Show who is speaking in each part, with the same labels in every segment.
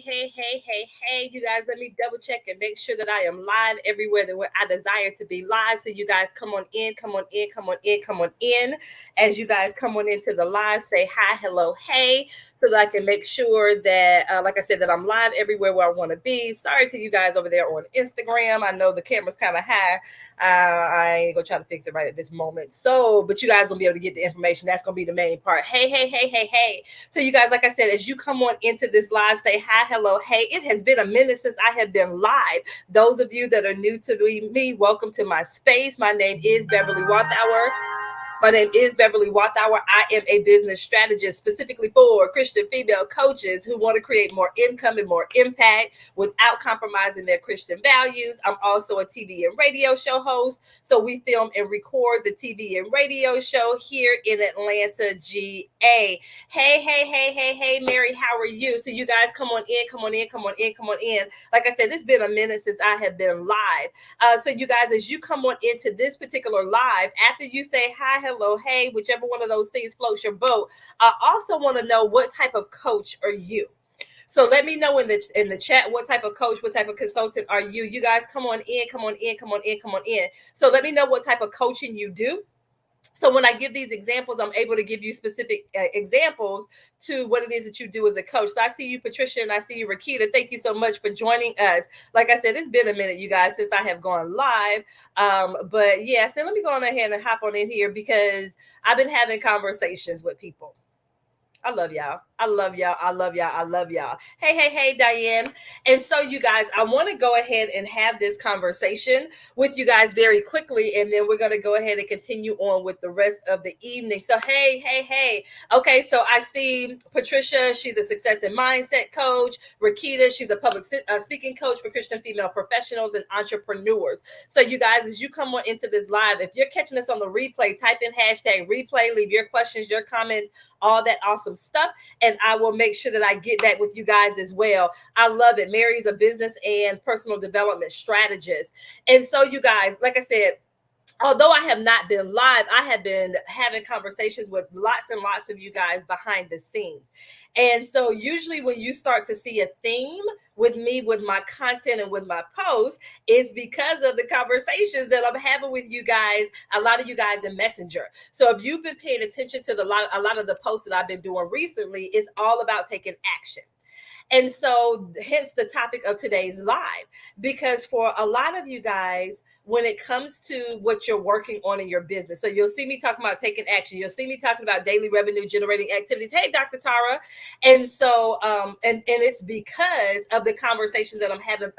Speaker 1: Hey, you guys, let me double check and make sure that I am live everywhere that I desire to be live. So you guys come on in, come on in, come on in, come on in. As you guys come on into the live, say hi, hello, hey, so that I can make sure that, like I said, that I'm live everywhere where I want to be. Sorry to you guys over there on Instagram. I know the camera's kind of high. I ain't gonna try to fix it right at this moment. So, but you guys gonna be able to get the information. That's gonna be the main part. Hey. So you guys, like I said, as you come on into this live, say hi, hello, hey. It has been a minute since I have been live. Those of you that are new to me, welcome to my space. My name is Beverly Walthour. I am a business strategist specifically for Christian female coaches who want to create more income and more impact without compromising their Christian values. I'm also a TV and radio show host. So we film and record the TV and radio show here in Atlanta, GA. Hey, Mary, how are you? So you guys come on in. Like I said, it's been a minute since I have been live. So you guys, as you come on into this particular live, after you say hi, hello, hey, whichever one of those things floats your boat, I also want to know what type of coach are you? So let me know in the chat what type of coach, what type of consultant are you? You guys come on in. So let me know what type of coaching you do. So when I give these examples, I'm able to give you specific examples to what it is that you do as a coach. So I see you, Patricia, and I see you, Rakita. Thank you so much for joining us. Like I said, it's been a minute, you guys, since I have gone live. But yeah, so let me go on ahead and hop on in here because I've been having conversations with people. I love y'all. Hey, Diane. And so, you guys, I want to go ahead and have this conversation with you guys very quickly, and then we're going to go ahead and continue on with the rest of the evening. So, hey. Okay, so I see Patricia. She's a success and mindset coach. Rakita, she's a public speaking coach for Christian female professionals and entrepreneurs. So, you guys, as you come on into this live, if you're catching us on the replay, type in hashtag replay, leave your questions, your comments, all that awesome stuff, and I will make sure that I get back with you guys as well. I love it. Mary's a business and personal development strategist. And so, you guys, like I said, although I have not been live, I have been having conversations with lots and lots of you guys behind the scenes. And so usually when you start to see a theme with me, with my content and with my posts, it's because of the conversations that I'm having with you guys, a lot of you guys in Messenger. So if you've been paying attention to a lot of the posts that I've been doing recently, it's all about taking action. And so hence the topic of today's live, because for a lot of you guys, when it comes to what you're working on in your business, so you'll see me talking about taking action. You'll see me talking about daily revenue generating activities. Hey, Dr. Tara. And so, and it's because of the conversations that I'm having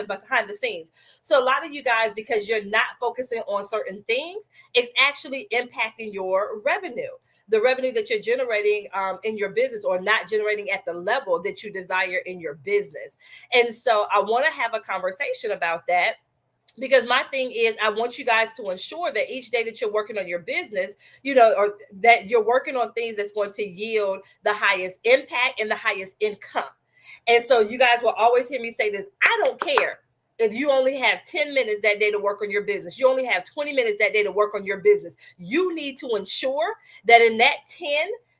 Speaker 1: behind the scenes. So a lot of you guys, because you're not focusing on certain things, it's actually impacting your revenue, the revenue that you're generating in your business, or not generating at the level that you desire in your business. And so I want to have a conversation about that, because my thing is, I want you guys to ensure that each day that you're working on your business, or that you're working on things that's going to yield the highest impact and the highest income. And so you guys will always hear me say this: I don't care if you only have 10 minutes that day to work on your business. You only have 20 minutes that day to work on your business. You need to ensure that in that 10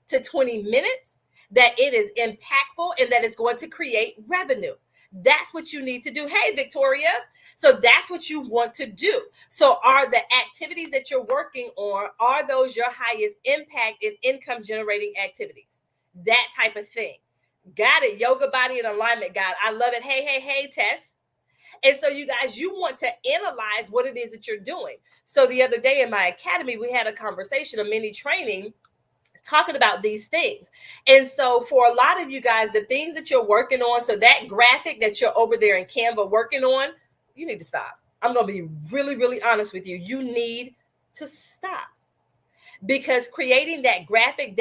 Speaker 1: to 20 minutes, that it is impactful and that it's going to create revenue. That's what you need to do. Hey, Victoria. So that's what you want to do. So are the activities that you're working on, are those your highest impact and income generating activities? That type of thing. Got it. Yoga, body, and alignment, God. I love it. Hey, Tess. And so you guys, you want to analyze what it is that you're doing. So the other day in my academy, we had a conversation, a mini training, talking about these things. And so for a lot of you guys, the things that you're working on, so that graphic that you're over there in Canva working on, you need to stop. I'm going to be really, really honest with you. You need to stop. Because creating that graphic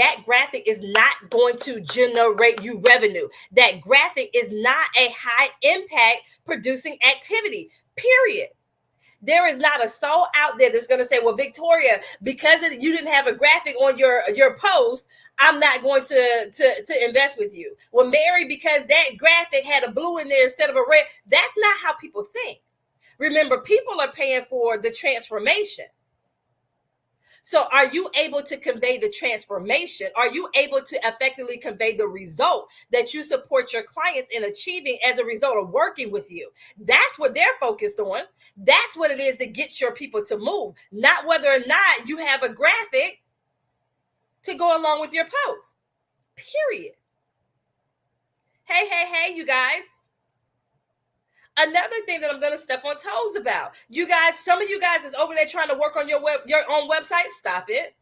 Speaker 1: is not going to generate you revenue. That graphic is not a high impact producing activity, period. There is not a soul out there that's going to say, well, Victoria, because you didn't have a graphic on your post, I'm not going to invest with you. Well, Mary, because that graphic had a blue in there instead of a red. That's not how people think. Remember, people are paying for the transformation. So are you able to convey the transformation? Are you able to effectively convey the result that you support your clients in achieving as a result of working with you? That's what they're focused on. That's what it is that gets your people to move, not whether or not you have a graphic to go along with your post. Period. Hey, you guys. Another thing that I'm going to step on toes about. You guys, some of you guys is over there trying to work on your own website. Stop it.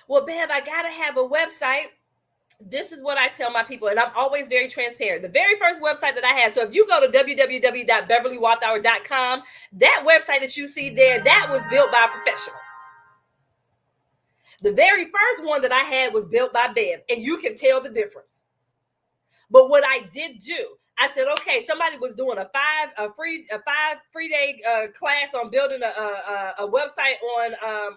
Speaker 1: Well, Bev, I got to have a website. This is what I tell my people, and I'm always very transparent. The very first website that I had, so if you go to www.beverlywalthour.com, that website that you see there, that was built by a professional. The very first one that I had was built by Bev, and you can tell the difference. But what I did do, I said, okay, somebody was doing a five free day class on building a website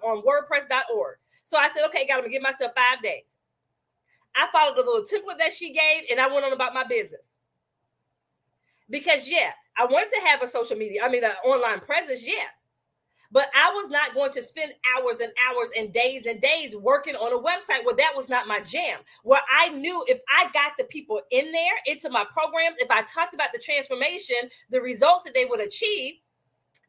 Speaker 1: on WordPress.org. So I said, okay, I'm gonna give myself 5 days. I followed the little template that she gave, and I went on about my business. Because I wanted to have a an online presence, but I was not going to spend hours and hours and days working on a website. Well, that was not my jam. Where I knew if I got the people in there into my programs, if I talked about the transformation, the results that they would achieve,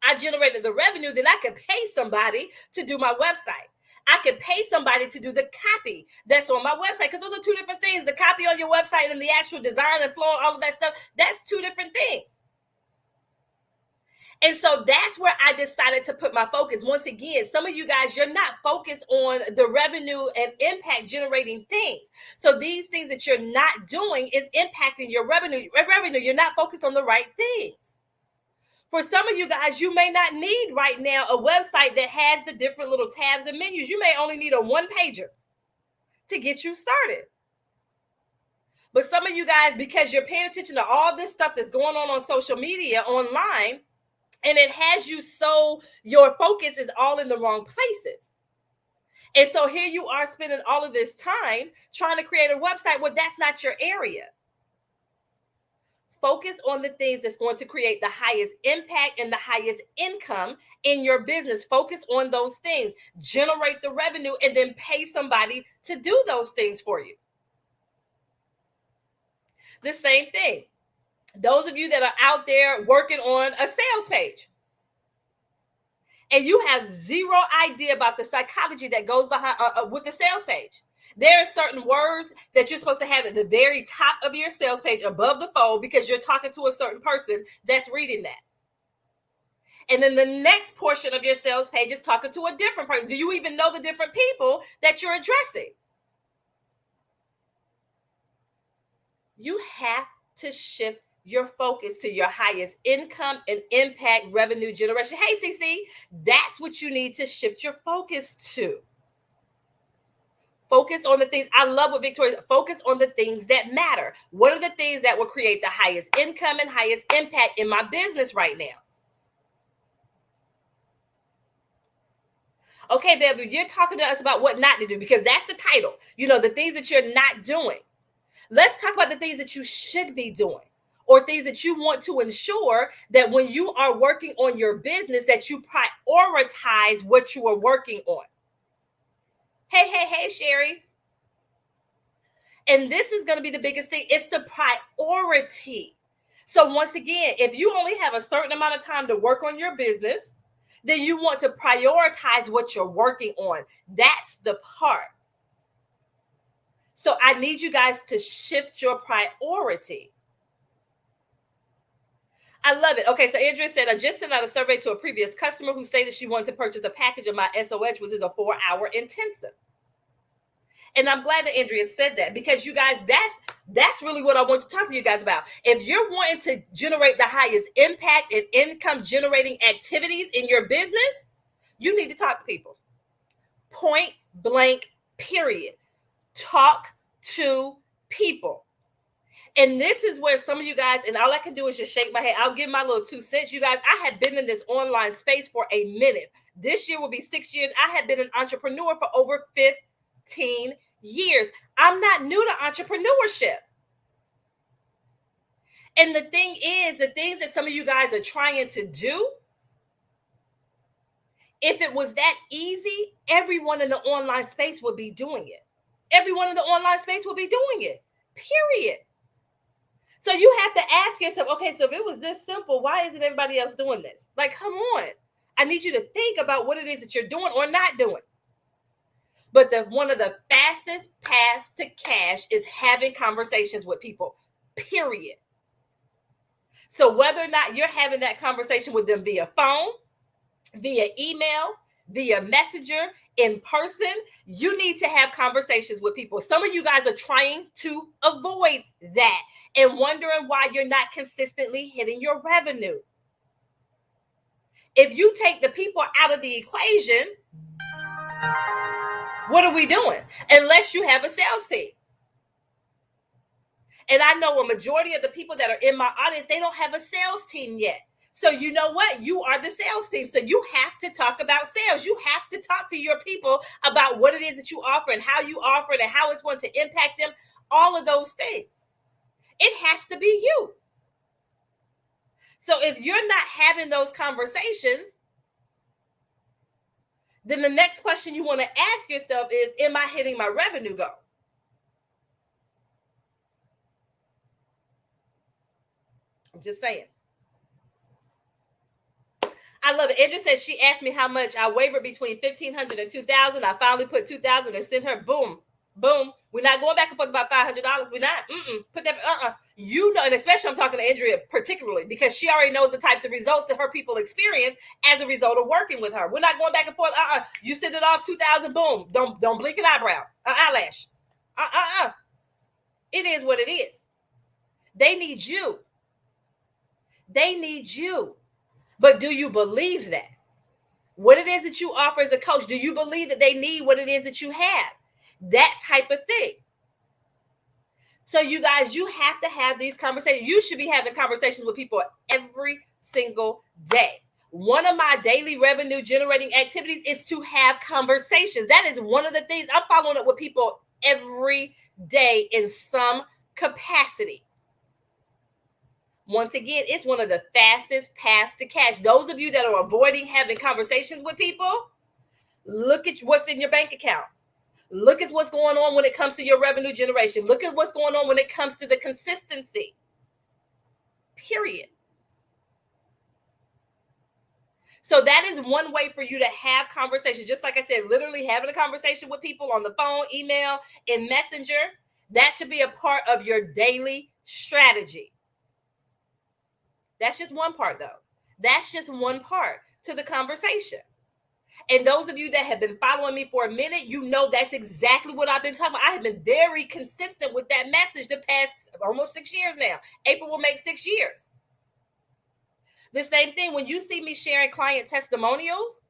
Speaker 1: I generated the revenue, then I could pay somebody to do my website. I could pay somebody to do the copy that's on my website, because those are two different things. The copy on your website and the actual design and flow and all of that stuff, that's two different things. And so that's where I decided to put my focus. Once again, some of you guys, you're not focused on the revenue and impact generating things. So these things that you're not doing is impacting your revenue. You're not focused on the right things. For some of you guys, you may not need right now a website that has the different little tabs and menus. You may only need a one-pager to get you started. But some of you guys, because you're paying attention to all this stuff that's going on social media, online, and it has you so your focus is all in the wrong places. And so here you are spending all of this time trying to create a website. Well, that's not your area. Focus on the things that's going to create the highest impact and the highest income in your business. Focus on those things, generate the revenue, and then pay somebody to do those things for you. The same thing. Those of you that are out there working on a sales page and you have zero idea about the psychology that goes behind with the sales page. There are certain words that you're supposed to have at the very top of your sales page above the fold, because you're talking to a certain person that's reading that. And then the next portion of your sales page is talking to a different person. Do you even know the different people that you're addressing? You have to shift your focus to your highest income and impact revenue generation. Hey, CC, that's what you need to shift your focus to. Focus on the things. I love what Victoria, focus on the things that matter. What are the things that will create the highest income and highest impact in my business right now? Okay, baby, you're talking to us about what not to do, because that's the title. You know, the things that you're not doing. Let's talk about the things that you should be doing, or things that you want to ensure that when you are working on your business, that you prioritize what you are working on. Hey, Sherry. And this is going to be the biggest thing. It's the priority. So once again, if you only have a certain amount of time to work on your business, then you want to prioritize what you're working on. That's the part. So I need you guys to shift your priority. I love it. Okay, so Andrea said, I just sent out a survey to a previous customer who stated she wanted to purchase a package of my SOH, which is a 4-hour intensive. And I'm glad that Andrea said that, because you guys, that's really what I want to talk to you guys about. If you're wanting to generate the highest impact and income generating activities in your business, you need to talk to people. Point blank, period. Talk to people. And this is where some of you guys, and all I can do is just shake my head. I'll give my little 2 cents. You guys, I have been in this online space for a minute. This year will be 6 years. I have been an entrepreneur for over 15 years. I'm not new to entrepreneurship. And the thing is, the things that some of you guys are trying to do, If it was that easy, everyone in the online space would be doing it. Everyone in the online space would be doing it, period. So you have to ask yourself, okay, so if it was this simple, why isn't everybody else doing this? Like, come on. I need you to think about what it is that you're doing or not doing. But one of the fastest paths to cash is having conversations with people, period. So whether or not you're having that conversation with them via phone, via email, via messenger, in person, you need to have conversations with people. Some of you guys are trying to avoid that and wondering why you're not consistently hitting your revenue. If you take the people out of the equation, what are we doing? Unless you have a sales team. And I know a majority of the people that are in my audience, they don't have a sales team yet. So you know what? You are the sales team. So you have to talk about sales. You have to talk to your people about what it is that you offer and how you offer it and how it's going to impact them. All of those things. It has to be you. So if you're not having those conversations, then the next question you want to ask yourself is, am I hitting my revenue goal? I'm just saying. I love it. Andrew says she asked me how much. I wavered between $1,500 and $2,000. I finally put $2,000 and sent her. Boom, boom. We're not going back and forth about $500. We're not. Put that. You know, and especially I'm talking to Andrea particularly because she already knows the types of results that her people experience as a result of working with her. We're not going back and forth. You send it off $2,000. Boom. Don't blink an eyebrow, eyelash. It is what it is. They need you. They need you. But do you believe that? What it is that you offer as a coach, do you believe that they need what it is that you have? That type of thing. So you guys, you have to have these conversations. You should be having conversations with people every single day. One of my daily revenue generating activities is to have conversations. That is one of the things I'm following up with people every day in some capacity. Once again, it's one of the fastest paths to cash. Those of you that are avoiding having conversations with people, look at what's in your bank account. Look at what's going on when it comes to your revenue generation. Look at what's going on when it comes to the consistency. Period. So that is one way for you to have conversations. Just like I said, literally having a conversation with people on the phone, email, and messenger. That should be a part of your daily strategy. That's just one part, though. That's just one part to the conversation. And those of you that have been following me for a minute, you know that's exactly what I've been talking about. I have been very consistent with that message the past almost 6 years now. April will make 6 years. The same thing when you see me sharing client testimonials,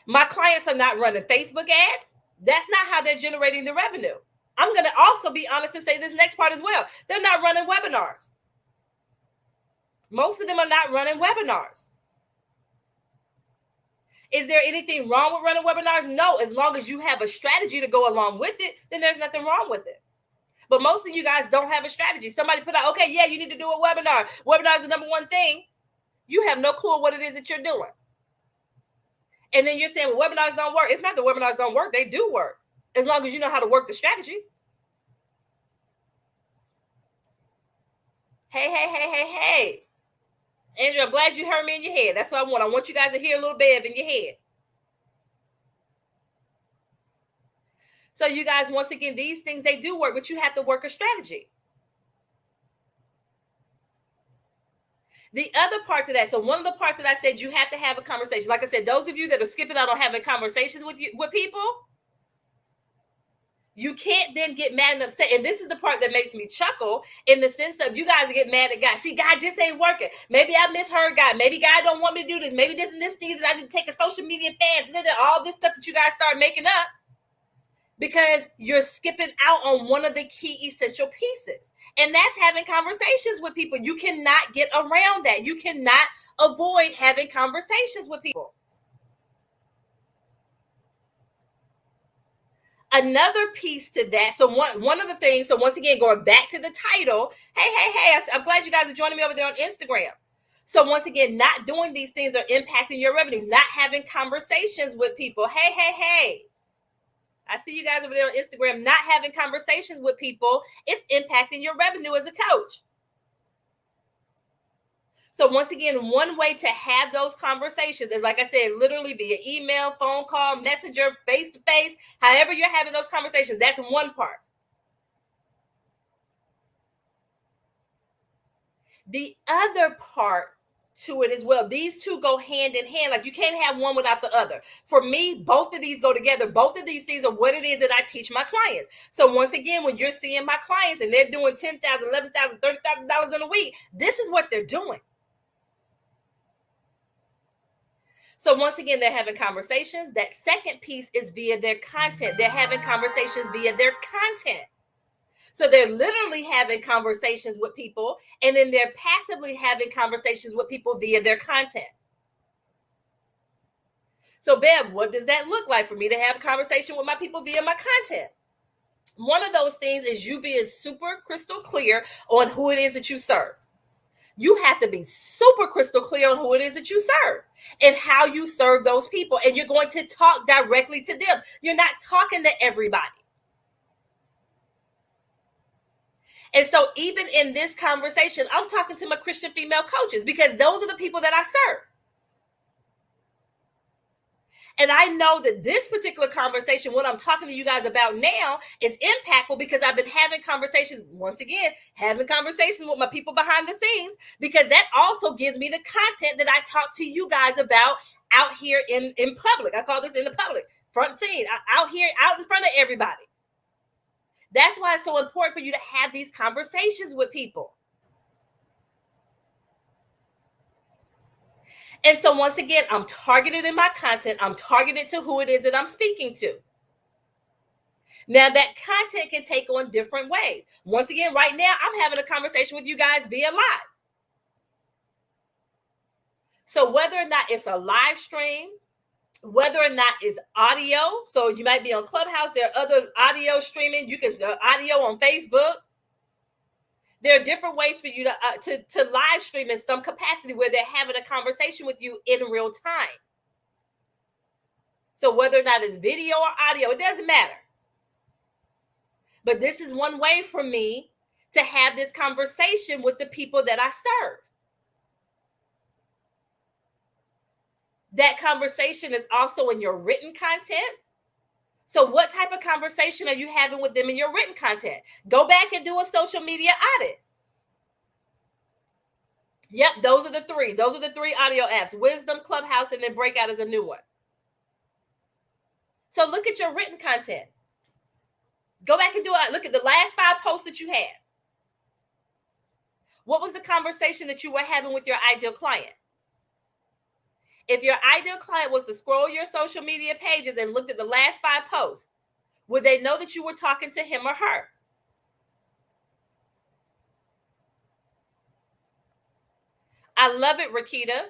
Speaker 1: my clients are not running Facebook ads. That's not how they're generating the revenue. I'm going to also be honest and say this next part as well. They're not running webinars. Most of them are not running webinars. Is there anything wrong with running webinars? No, as long as you have a strategy to go along with it, then there's nothing wrong with it. But most of you guys don't have a strategy. Somebody put out, okay, yeah, you need to do a webinar. Webinar is the number one thing. You have no clue what it is that you're doing. And then you're saying, well, webinars don't work. It's not the webinars don't work. They do work. As long as you know how to work the strategy. Hey. Andrew, I'm glad you heard me in your head. That's what I want. I want you guys to hear a little Bev in your head. So you guys, once again, these things, they do work, but you have to work a strategy. The other part to that, so one of the parts that I said, you have to have a conversation. Like I said, those of you that are skipping out on having conversations with people, you can't then get mad and upset. And this is the part that makes me chuckle in the sense of you guys get mad at God. See, God, this ain't working. Maybe I misheard God. Maybe God don't want me to do this. Maybe this and this season I need to take a social media fast. All this stuff that you guys start making up because you're skipping out on one of the key essential pieces. And that's having conversations with people. You cannot get around that. You cannot avoid having conversations with people. Another piece to that. So one of the things, so once again, going back to the title, hey, I'm glad you guys are joining me over there on Instagram. So once again, not doing these things are impacting your revenue, not having conversations with people. Hey. I see you guys over there on Instagram, not having conversations with people. It's impacting your revenue as a coach. So once again, one way to have those conversations is, like I said, literally via email, phone call, messenger, face-to-face, however you're having those conversations. That's one part. The other part to it as well, these two go hand in hand. Like, you can't have one without the other. For me, both of these go together. Both of these things are what it is that I teach my clients. So once again, when you're seeing my clients and they're doing $10,000, $11,000, $30,000 in a week, this is what they're doing. So once again, they're having conversations. That second piece is via their content. They're having conversations via their content. So they're literally having conversations with people, and then they're passively having conversations with people via their content. So, Bev, what does that look like for me to have a conversation with my people via my content? One of those things is you being super crystal clear on who it is that you serve. You have to be super crystal clear on who it is that you serve and how you serve those people. And you're going to talk directly to them. You're not talking to everybody. And so even in this conversation, I'm talking to my Christian female coaches because those are the people that I serve. And I know that this particular conversation, what I'm talking to you guys about now, is impactful because I've been having conversations, once again, having conversations with my people behind the scenes, because that also gives me the content that I talk to you guys about out here in public. I call this in the public, front scene, out here, out in front of everybody. That's why it's so important for you to have these conversations with people. And so once again, I'm targeted in my content. I'm targeted to who it is that I'm speaking to. Now that content can take on different ways. Once again, right now, I'm having a conversation with you guys via live. So whether or not it's a live stream, whether or not it's audio, so you might be on Clubhouse, there are other audio streaming, you can audio on Facebook. There are different ways for you to live stream in some capacity where they're having a conversation with you in real time. So whether or not it's video or audio, it doesn't matter. But this is one way for me to have this conversation with the people that I serve. That conversation is also in your written content. So what type of conversation are you having with them in your written content? Go back and do a social media audit. Yep, those are the three. Those are the three audio apps. Wisdom, Clubhouse, and then Breakout is a new one. So look at your written content. Go back and look at the last 5 posts that you had. What was the conversation that you were having with your ideal client? If your ideal client was to scroll your social media pages and looked at the last 5 posts, would they know that you were talking to him or her? I love it, Rakita.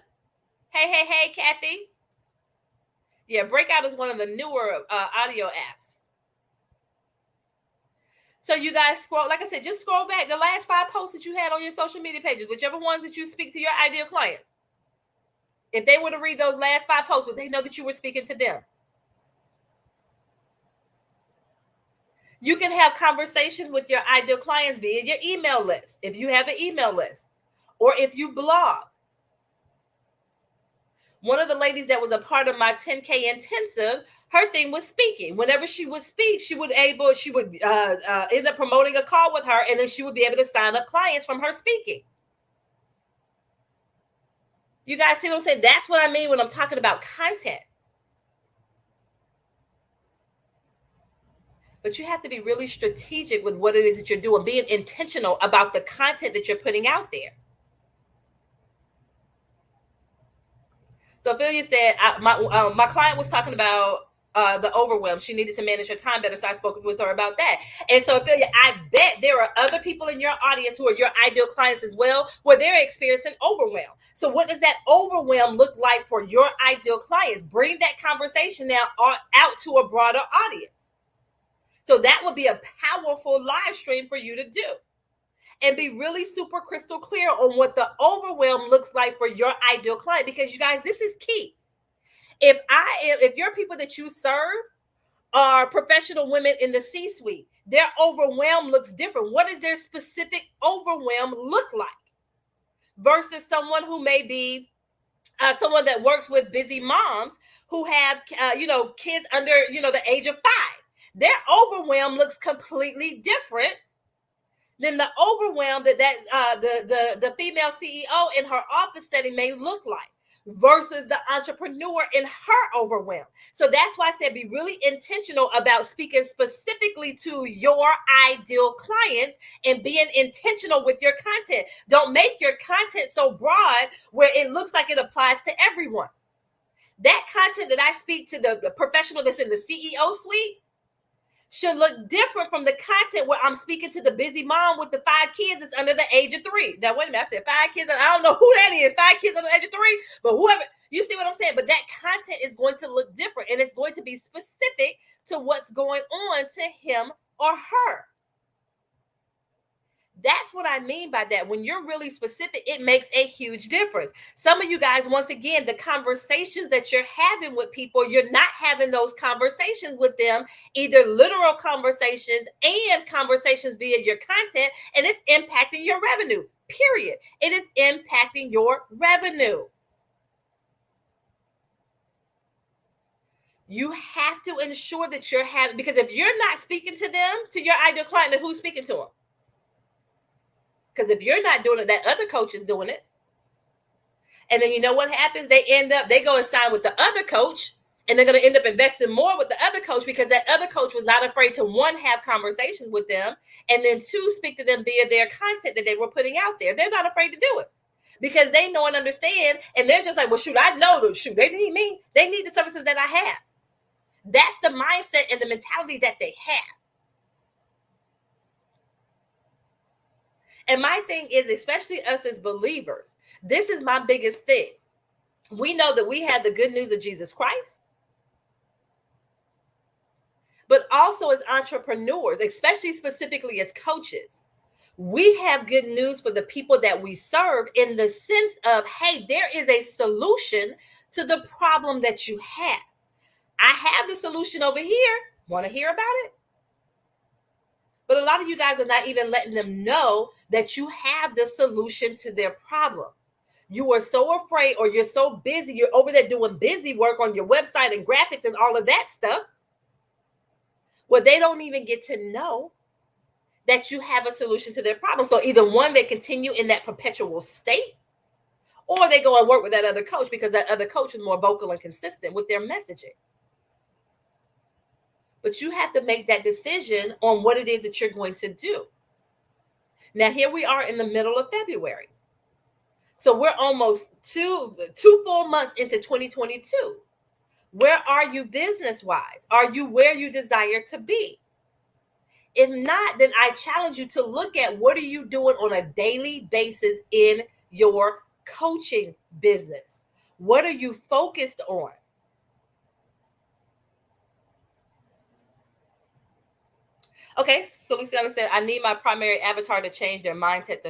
Speaker 1: Hey, Kathy. Yeah, Breakout is one of the newer audio apps. So you guys scroll, like I said, just scroll back the last 5 posts that you had on your social media pages, whichever ones that you speak to your ideal clients. If they were to read those last 5 posts, would they know that you were speaking to them? You can have conversations with your ideal clients via your email list, if you have an email list, or if you blog. One of the ladies that was a part of my 10K intensive, her thing was speaking. Whenever she would speak, she would end up promoting a call with her, and then she would be able to sign up clients from her speaking. You guys see what I'm saying? That's what I mean when I'm talking about content. But you have to be really strategic with what it is that you're doing, being intentional about the content that you're putting out there. So Ophelia said, my client was talking about the overwhelm. She needed to manage her time better. So I spoke with her about that. And so Ophelia, I bet there are other people in your audience who are your ideal clients as well, where they're experiencing overwhelm. So what does that overwhelm look like for your ideal clients? Bring that conversation now out to a broader audience. So that would be a powerful live stream for you to do. and be really super crystal clear on what the overwhelm looks like for your ideal client. Because you guys, this is key. If your people that you serve are professional women in the C-suite, their overwhelm looks different. What does their specific overwhelm look like versus someone who may be someone that works with busy moms who have kids under the age of 5? Their overwhelm looks completely different than the overwhelm that the female CEO in her office setting may look like versus the entrepreneur in her overwhelm. So that's why I said be really intentional about speaking specifically to your ideal clients and being intentional with your content. Don't make your content so broad where it looks like it applies to everyone. That content that I speak to the professional that's in the CEO suite should look different from the content where I'm speaking to the busy mom with the 5 kids that's under the age of 3. Now, wait a minute, I said 5 kids. I don't know who that is, 5 kids under the age of 3, but whoever, you see what I'm saying? But that content is going to look different, and it's going to be specific to what's going on to him or her. That's what I mean by that. When you're really specific, it makes a huge difference. Some of you guys, once again, the conversations that you're having with people, you're not having those conversations with them, either literal conversations and conversations via your content, and it's impacting your revenue, period. It is impacting your revenue. You have to ensure that you're having, because if you're not speaking to them, to your ideal client, then who's speaking to them? Because if you're not doing it, that other coach is doing it. And then you know what happens? They go and sign with the other coach, and they're going to end up investing more with the other coach because that other coach was not afraid to, 1, have conversations with them, and then 2, speak to them via their content that they were putting out there. They're not afraid to do it because they know and understand, and they're just like, well, shoot, I know, they need me. They need the services that I have. That's the mindset and the mentality that they have. And my thing is, especially us as believers, this is my biggest thing. We know that we have the good news of Jesus Christ, but also as entrepreneurs, especially specifically as coaches, we have good news for the people that we serve in the sense of, hey, there is a solution to the problem that you have. I have the solution over here. Want to hear about it? But a lot of you guys are not even letting them know that you have the solution to their problem. You are so afraid, or you're so busy. You're over there doing busy work on your website and graphics and all of that stuff. Well, they don't even get to know that you have a solution to their problem. So either 1, they continue in that perpetual state, or they go and work with that other coach because that other coach is more vocal and consistent with their messaging. But you have to make that decision on what it is that you're going to do. Now, here we are in the middle of February. So we're almost two full months into 2022. Where are you business-wise? Are you where you desire to be? If not, then I challenge you to look at what are you doing on a daily basis in your coaching business? What are you focused on? Okay, so Luciana said, I need my primary avatar to change their mindset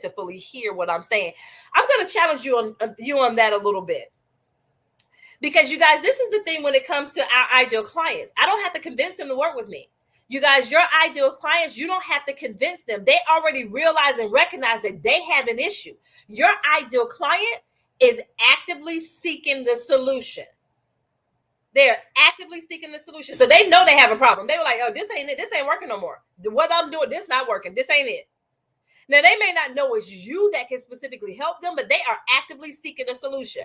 Speaker 1: to fully hear what I'm saying. I'm going to challenge you on that a little bit. Because you guys, this is the thing when it comes to our ideal clients. I don't have to convince them to work with me. You guys, your ideal clients, you don't have to convince them. They already realize and recognize that they have an issue. Your ideal client is actively seeking the solution. They're actively seeking the solution. So they know they have a problem. They were like, oh, this ain't it. This ain't working no more. What I'm doing, this not working. This ain't it. Now, they may not know it's you that can specifically help them, but they are actively seeking a solution.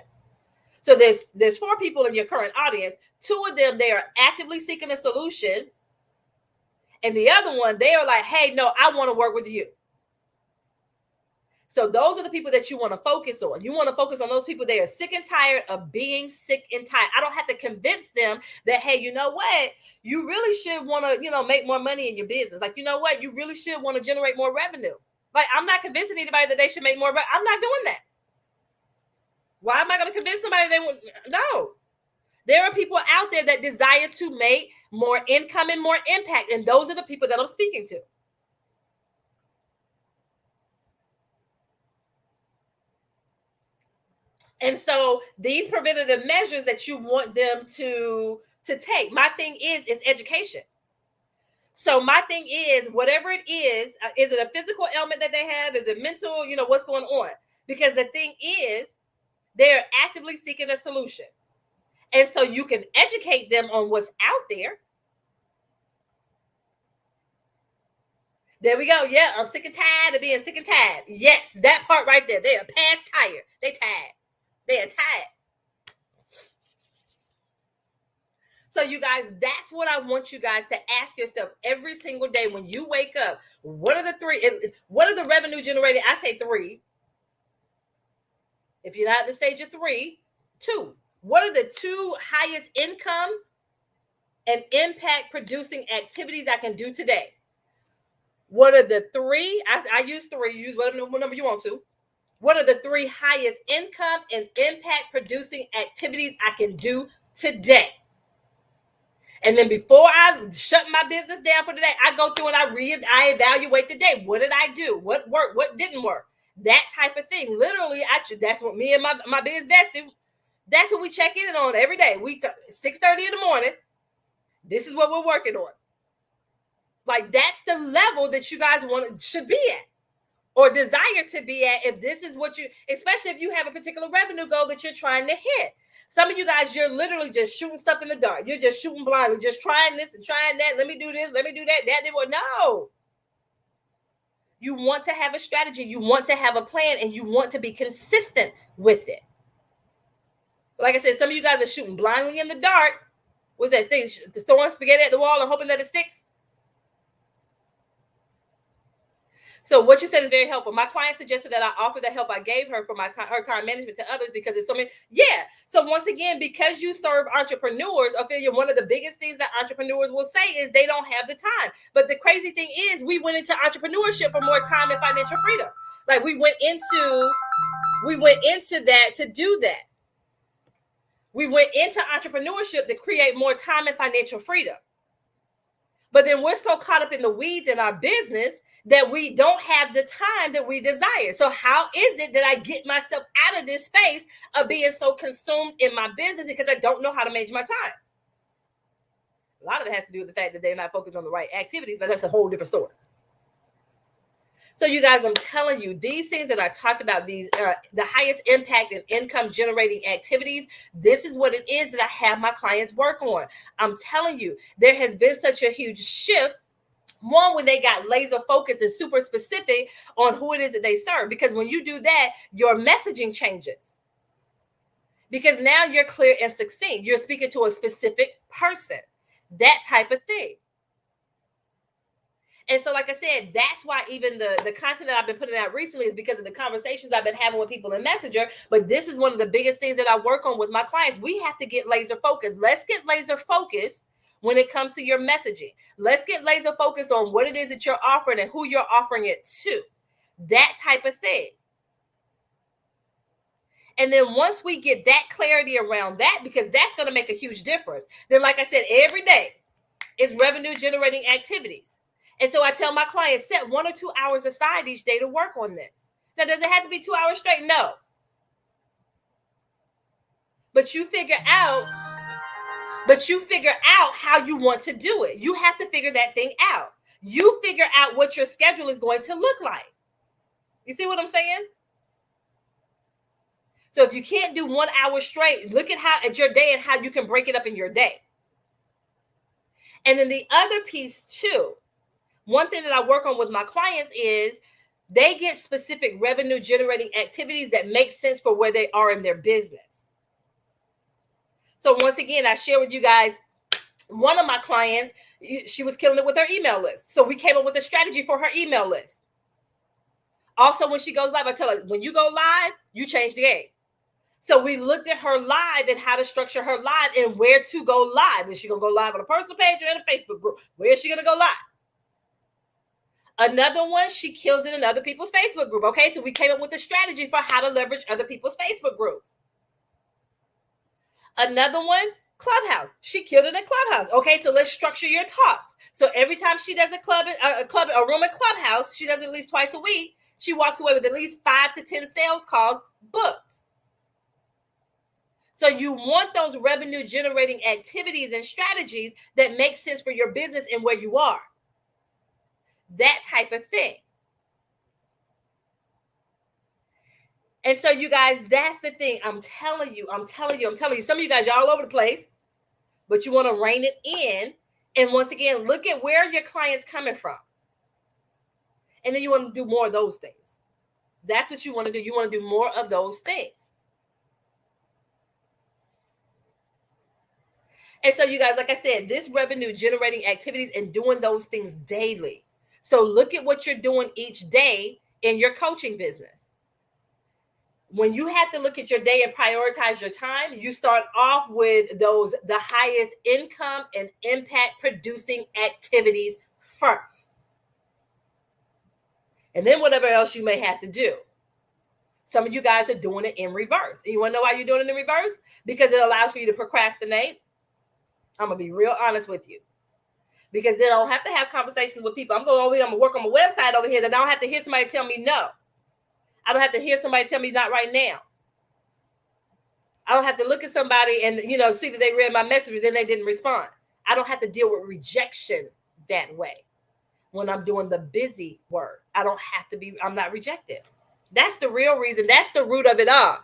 Speaker 1: So there's 4 people in your current audience. 2 of them, they are actively seeking a solution. And the other one, they are like, hey, no, I want to work with you. So those are the people that you want to focus on. You want to focus on those people. They are sick and tired of being sick and tired. I don't have to convince them that, hey, you know what? You really should want to, make more money in your business. Like, you know what? You really should want to generate more revenue. Like, I'm not convincing anybody that they should make more. I'm not doing that. Why am I going to convince somebody they want? No. There are people out there that desire to make more income and more impact. And those are the people that I'm speaking to. And so these preventative measures that you want them to take, my thing is education. So my thing is, whatever it is it a physical ailment that they have? Is it mental? What's going on? Because the thing is, they're actively seeking a solution. And so you can educate them on what's out there. There we go. Yeah, I'm sick and tired of being sick and tired. Yes, that part right there. They are past tired. They tired. They are tired. So you guys, that's what I want you guys to ask yourself every single day when you wake up. What are the revenue generated? I say 3. If you're not at the stage of 3, 2. What are the 2 highest income and impact producing activities I can do today? What are the 3? I use 3. Use whatever number you want to. What are the 3 highest income and impact producing activities I can do today? And then before I shut my business down for the day, I go through and I evaluate the day. What did I do? What worked? What didn't work? That type of thing. Literally, that's what me and my biz bestie, that's what we check in on every day. 6:30 in the morning. This is what we're working on. Like, that's the level that you guys should be at or desire to be at. If this is what especially if you have a particular revenue goal that you're trying to hit. Some of you guys, you're literally just shooting stuff in the dark. You're just shooting blindly, just trying this and trying that. Let me do this. Let me do that. No. You want to have a strategy. You want to have a plan, and you want to be consistent with it. Like I said, some of you guys are shooting blindly in the dark. What's that thing? Throwing spaghetti at the wall and hoping that it sticks. So what you said is very helpful. My client suggested that I offer the help I gave her for her time management to others because it's so many. Yeah. So once again, because you serve entrepreneurs, Ophelia, one of the biggest things that entrepreneurs will say is they don't have the time. But the crazy thing is, we went into entrepreneurship for more time and financial freedom. Like, we went into that to do that. We went into entrepreneurship to create more time and financial freedom. But then we're so caught up in the weeds in our business that we don't have the time that we desire. So how is it that I get myself out of this space of being so consumed in my business because I don't know how to manage my time? A lot of it has to do with the fact that they're not focused on the right activities, but that's a whole different story. So you guys, I'm telling you, these things that I talked about, these the highest impact and income generating activities, this is what it is that I have my clients work on. I'm telling you, there has been such a huge shift. One, when they got laser focused and super specific on who it is that they serve. Because when you do that, your messaging changes. Because now you're clear and succinct. You're speaking to a specific person. That type of thing. And so, like I said, that's why even the content that I've been putting out recently is because of the conversations I've been having with people in Messenger. But this is one of the biggest things that I work on with my clients. We have to get laser focused. Let's get laser focused when it comes to your messaging. Let's get laser focused on what it is that you're offering and who you're offering it to. That type of thing. And then once we get that clarity around that, because that's going to make a huge difference, then, like I said, every day is revenue generating activities. And so I tell my clients, set 1 or 2 hours aside each day to work on this. Now, does it have to be 2 hours straight? No. But you figure out how you want to do it. You have to figure that thing out. You figure out what your schedule is going to look like. You see what I'm saying? So if you can't do 1 hour straight, look at your day and how you can break it up in your day. And then the other piece too, one thing that I work on with my clients is they get specific revenue generating activities that make sense for where they are in their business. So once again, I share with you guys, one of my clients, she was killing it with her email list. So we came up with a strategy for her email list. Also, when she goes live, I tell her, when you go live, you change the game. So we looked at her live and how to structure her live and where to go live. Is she going to go live on a personal page or in a Facebook group? Where is she going to go live? Another one, she kills it in other people's Facebook group. Okay, so we came up with a strategy for how to leverage other people's Facebook groups. Another one, Clubhouse. She killed it in Clubhouse. Okay, so let's structure your talks. So every time she does a room at Clubhouse, she does it at least twice a week. She walks away with at least 5 to 10 sales calls booked. So you want those revenue generating activities and strategies that make sense for your business and where you are. That type of thing. And so you guys, that's the thing. I'm telling you. Some of you guys, you're all over the place, but you want to rein it in. And once again, look at where your client's coming from. And then you want to do more of those things. That's what you want to do. You want to do more of those things. And so you guys, like I said, this revenue generating activities and doing those things daily. So look at what you're doing each day in your coaching business. When you have to look at your day and prioritize your time, you start off with the highest income and impact producing activities first. And then whatever else you may have to do. Some of you guys are doing it in reverse. And you want to know why you're doing it in reverse? Because it allows for you to procrastinate. I'm going to be real honest with you. Because then I don't have to have conversations with people. I'm going over here, I'm going to work on my website over here. Then I don't have to hear somebody tell me no. I don't have to hear somebody tell me not right now. I don't have to look at somebody and, see that they read my message, but then they didn't respond. I don't have to deal with rejection that way. When I'm doing the busy work, I'm not rejected. That's the real reason. That's the root of it all.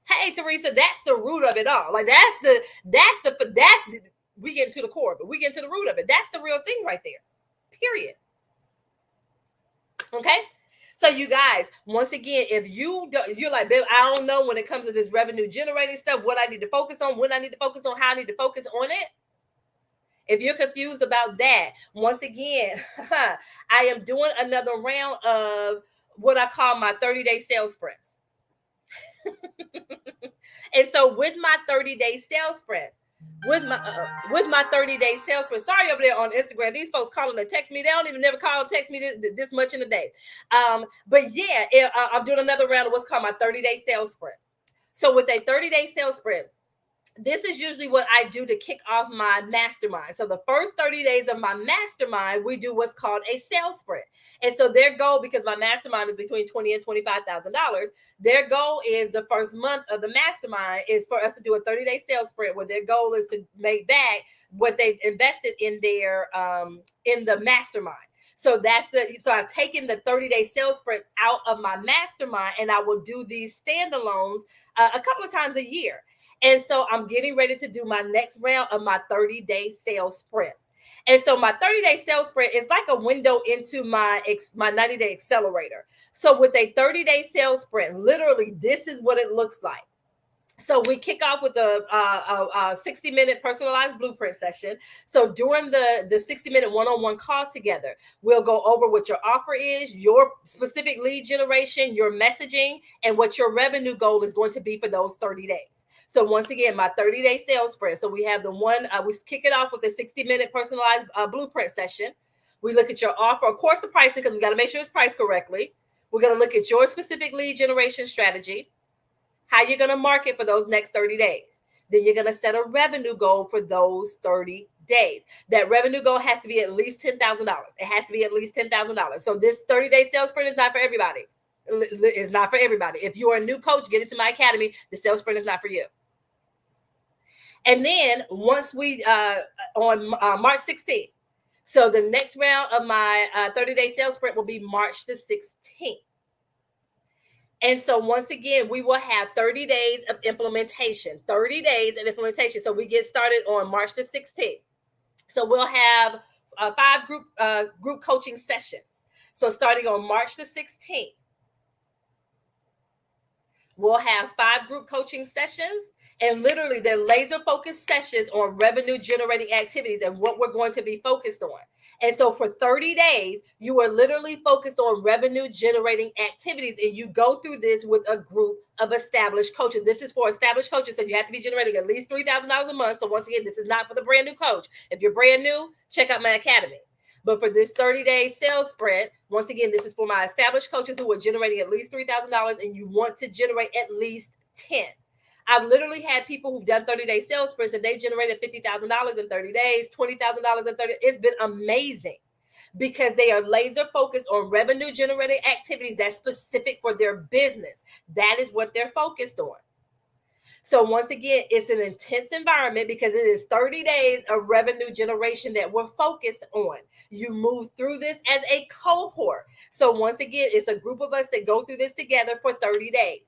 Speaker 1: Hey, Teresa, that's the root of it all. Like we get into the core, but we get into the root of it. That's the real thing right there. Period. Okay. So you guys, once again, if you're like, babe, I don't know when it comes to this revenue generating stuff, what I need to focus on, when I need to focus on, how I need to focus on it. If you're confused about that, once again, I am doing another round of what I call my 30-day sales sprints. And so with my 30-day sales sprint, with my 30-day sales sprint, sorry over there on Instagram, these folks calling and text me. They don't even never call and text me this much in a day. But yeah, I'm doing another round of what's called my 30-day sales sprint. So with a 30-day sales sprint, this is usually what I do to kick off my mastermind. So the first 30 days of my mastermind, we do what's called a sales sprint. And so their goal, because my mastermind is between $20,000 and $25,000, their goal is the first month of the mastermind is for us to do a 30-day sales sprint where their goal is to make back what they've invested in their in the mastermind. So so I've taken the 30-day sales sprint out of my mastermind, and I will do these standalones a couple of times a year. And so I'm getting ready to do my next round of my 30-day sales sprint. And so my 30-day sales sprint is like a window into my 90-day accelerator. So with a 30-day sales sprint, literally, this is what it looks like. So we kick off with a 60-minute personalized blueprint session. So during the 60-minute one-on-one call together, we'll go over what your offer is, your specific lead generation, your messaging, and what your revenue goal is going to be for those 30 days. So once again, my 30-day sales sprint. So we have the one, we kick it off with a 60-minute personalized blueprint session. We look at your offer, of course, the pricing, because we got to make sure it's priced correctly. We're going to look at your specific lead generation strategy, how you're going to market for those next 30 days. Then you're going to set a revenue goal for those 30 days. That revenue goal has to be at least $10,000. It has to be at least $10,000. So this 30-day sales sprint is not for everybody. It's not for everybody. If you're a new coach, get into my academy. The sales sprint is not for you. And then once we, on March 16th, so the next round of my 30-day sales sprint will be March the 16th. And so once again, we will have 30 days of implementation, 30 days of implementation. So we get started on March the 16th. So we'll have 5 group coaching sessions. So starting on March the 16th, we'll have 5 group coaching sessions, and literally they're laser focused sessions on revenue generating activities and what we're going to be focused on. And so for 30 days, you are literally focused on revenue generating activities, and you go through this with a group of established coaches. This is for established coaches, so you have to be generating at least $3,000 a month. So once again, this is not for the brand new coach. If you're brand new, check out my academy. But for this 30-day sales sprint, once again, this is for my established coaches who are generating at least $3,000, and you want to generate at least 10. I've literally had people who've done 30-day sales sprints and they've generated $50,000 in 30 days, $20,000 in 30. It's been amazing because they are laser focused on revenue generating activities that's specific for their business. That is what they're focused on. So once again, it's an intense environment because it is 30 days of revenue generation that we're focused on. You move through this as a cohort. So once again, it's a group of us that go through this together for 30 days.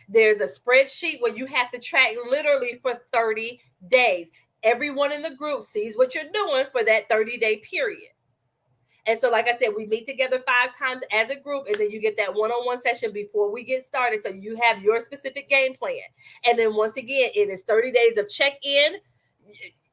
Speaker 1: There's a spreadsheet where you have to track literally for 30 days. Everyone in the group sees what you're doing for that 30-day period. And so, like I said, we meet together 5 times as a group, and then you get that one-on-one session before we get started. So you have your specific game plan. And then once again, it is 30 days of check-in.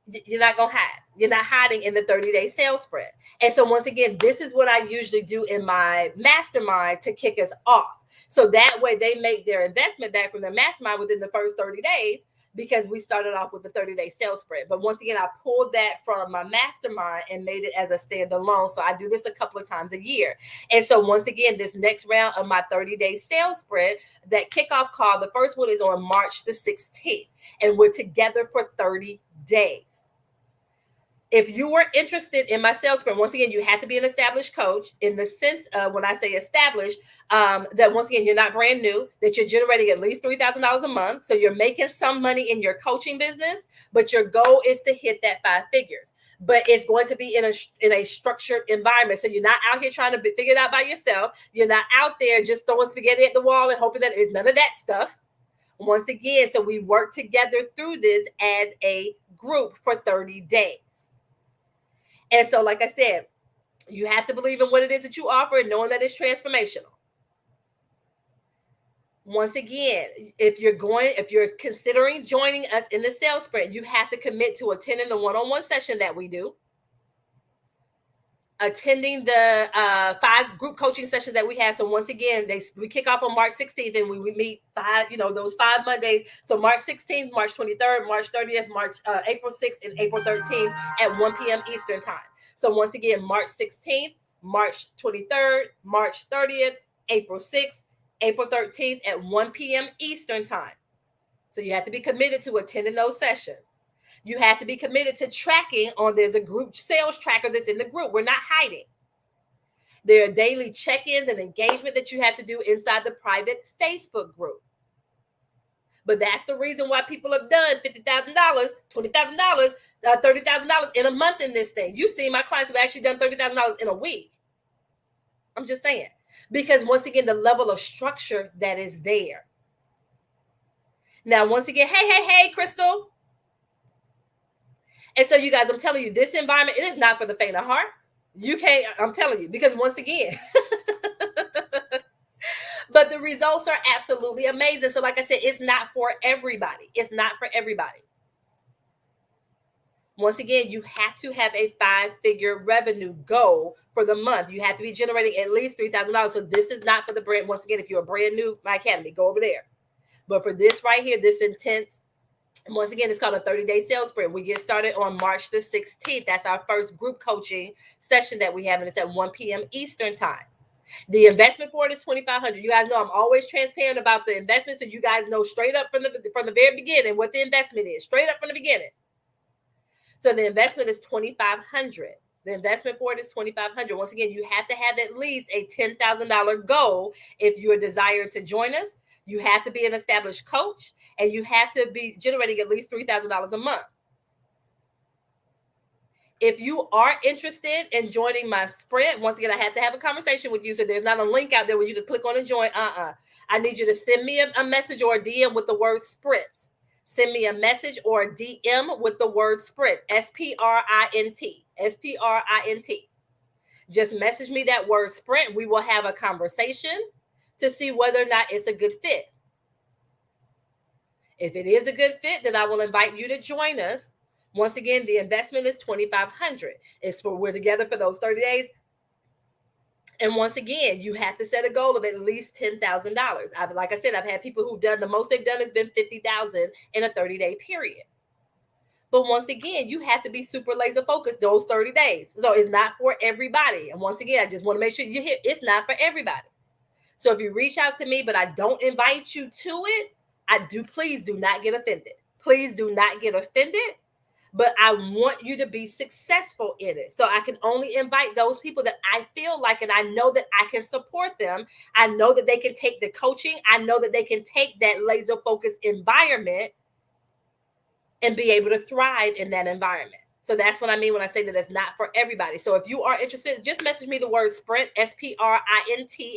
Speaker 1: You're not going to hide. You're not hiding in the 30-day sales spread. And so once again, this is what I usually do in my mastermind to kick us off. So that way they make their investment back from their mastermind within the first 30 days, because we started off with the 30-day sales spread. But once again, I pulled that from my mastermind and made it as a standalone. So I do this a couple of times a year. And so once again, this next round of my 30-day sales spread, that kickoff call, the first one is on March the 16th. And we're together for 30 days. If you are interested in my sales spread, once again, you have to be an established coach, in the sense of, when I say established, that once again, you're not brand new, that you're generating at least $3,000 a month. So you're making some money in your coaching business, but your goal is to hit that 5 figures. But it's going to be in a structured environment. So you're not out here trying to figure it out by yourself. You're not out there just throwing spaghetti at the wall and hoping that it's none of that stuff. Once again, so we work together through this as a group for 30 days. And so, like I said, you have to believe in what it is that you offer and knowing that it's transformational. Once again, if you're considering joining us in the sales spread, you have to commit to attending the one-on-one session that we do, attending the 5 group coaching sessions that we have. So once again, we kick off on March 16th, and we meet those 5 Mondays. So March 16th, March 23rd, March 30th, April 6th, and April 13th at 1 p.m. Eastern time. So once again, March 16th, March 23rd, March 30th, April 6th, April 13th at 1 p.m. Eastern time. So you have to be committed to attending those sessions. You have to be committed to tracking there's a group sales tracker that's in the group. We're not hiding. There are daily check-ins and engagement that you have to do inside the private Facebook group. But that's the reason why people have done $50,000, $20,000, $30,000 in a month in this thing. You've seen my clients who have actually done $30,000 in a week. I'm just saying. Because once again, the level of structure that is there. Now, once again, hey, Crystal. And so, you guys, I'm telling you, this environment, it is not for the faint of heart. You can't, I'm telling you, because once again, but the results are absolutely amazing. So like I said, it's not for everybody. It's not for everybody. Once again, you have to have a 5-figure revenue goal for the month. You have to be generating at least $3,000. So this is not for the brand. Once again, if you're a brand new, my academy, go over there. But for this right here, this intense, and once again, it's called a 30-day sales spread. We get started on March the 16th. That's our first group coaching session that we have, and it's at 1 p.m. Eastern time. The investment for it is $2,500. You guys know I'm always transparent about the investment, so you guys know straight up from the very beginning what the investment is, straight up from the beginning. So the investment is $2,500. The investment for it is $2,500. Once again, you have to have at least a $10,000 goal if you are desiring to join us. You have to be an established coach, and you have to be generating at least $3,000 a month. If you are interested in joining my spread, once again, I have to have a conversation with you. So there's not a link out there where you can click on and join. I need you to send me a message or a DM with the word sprint. Send me a message or a DM with the word sprint. S-P-R-I-N-T. S-P-R-I-N-T. Just message me that word sprint. We will have a conversation to see whether or not it's a good fit. If it is a good fit, then I will invite you to join us. Once again, the investment is $2,500. We're together for those 30 days. And once again, you have to set a goal of at least $10,000. Like I said, I've had people who've done, the most they've done has been $50,000 in a 30-day period. But once again, you have to be super laser focused those 30 days. So it's not for everybody. And once again, I just want to make sure you hear, it's not for everybody. So if you reach out to me, but I don't invite you to it, please do not get offended. Please do not get offended. But I want you to be successful in it. So I can only invite those people that I feel like, and I know that I can support them. I know that they can take the coaching. I know that they can take that laser focused environment and be able to thrive in that environment. So that's what I mean when I say that it's not for everybody. So if you are interested, just message me the word sprint, SPRINT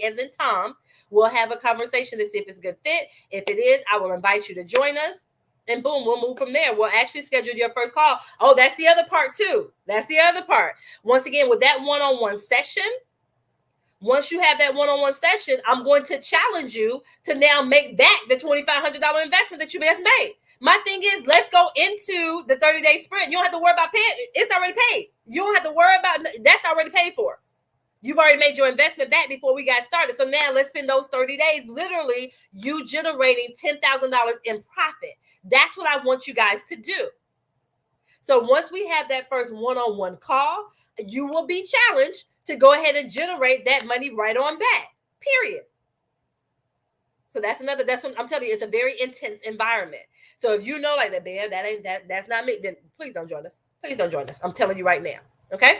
Speaker 1: as in Tom. We'll have a conversation to see if it's a good fit. If it is, I will invite you to join us. And boom, we'll move from there. We'll actually schedule your first call. Oh, that's the other part too. That's the other part. Once again, with that one-on-one session, once you have that one-on-one session, I'm going to challenge you to now make back the $2,500 investment that you just made. My thing is, let's go into the 30-day sprint. You don't have to worry about paying. It's already paid. You don't have to worry about, that's already paid for. You've already made your investment back before we got started. So now let's spend those 30 days, literally you generating $10,000 in profit. That's what I want you guys to do. So once we have that first one-on-one call, you will be challenged to go ahead and generate that money right on back, period. So that's what I'm telling you, it's a very intense environment. So if you know like that, man, that's not me, then please don't join us. Please don't join us. I'm telling you right now. Okay.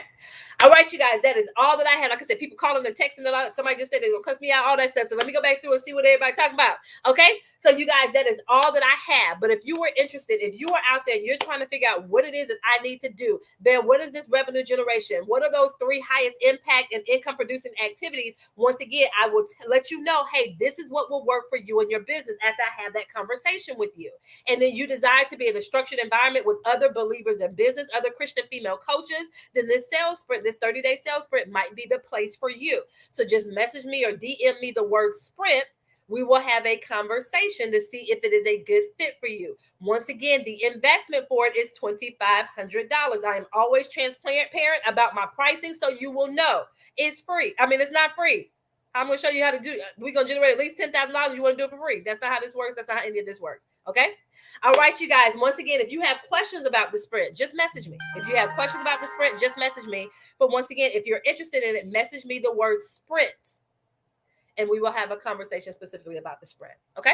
Speaker 1: All right, you guys, that is all that I had. Like I said, people calling and texting a lot. Somebody just said they're gonna cuss me out, all that stuff. So let me go back through and see what everybody talking about. Okay. So you guys, that is all that I have. But if you were interested, if you are out there and you're trying to figure out what it is that I need to do, then what is this revenue generation? What are those 3 highest impact and income producing activities? Once again, I will let you know, hey, this is what will work for you and your business after I have that conversation with you. And then you desire to be in a structured environment with other believers in business, other Christian female coaches, then this sales sprint, this 30-day sales sprint might be the place for you. So just message me or DM me the word sprint. We will have a conversation to see if it is a good fit for you. Once again, the investment for it is $2,500. I am always transparent about my pricing, so you will know it's free. I mean, it's not free. I'm going to show you how to do it. We're going to generate at least $10,000. You want to do it for free. That's not how this works. That's not how any of this works. Okay. All right, you guys. Once again, if you have questions about the sprint, just message me. If you have questions about the sprint, just message me. But once again, if you're interested in it, message me the word sprint and we will have a conversation specifically about the sprint. Okay.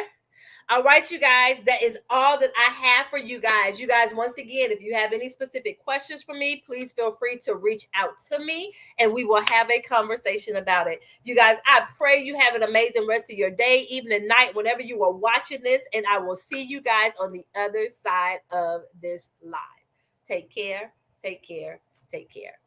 Speaker 1: All right, you guys, that is all that I have for you guys. You guys, once again, if you have any specific questions for me, please feel free to reach out to me and we will have a conversation about it. You guys, I pray you have an amazing rest of your day, evening, night, whenever you are watching this, and I will see you guys on the other side of this live. Take care, take care, take care.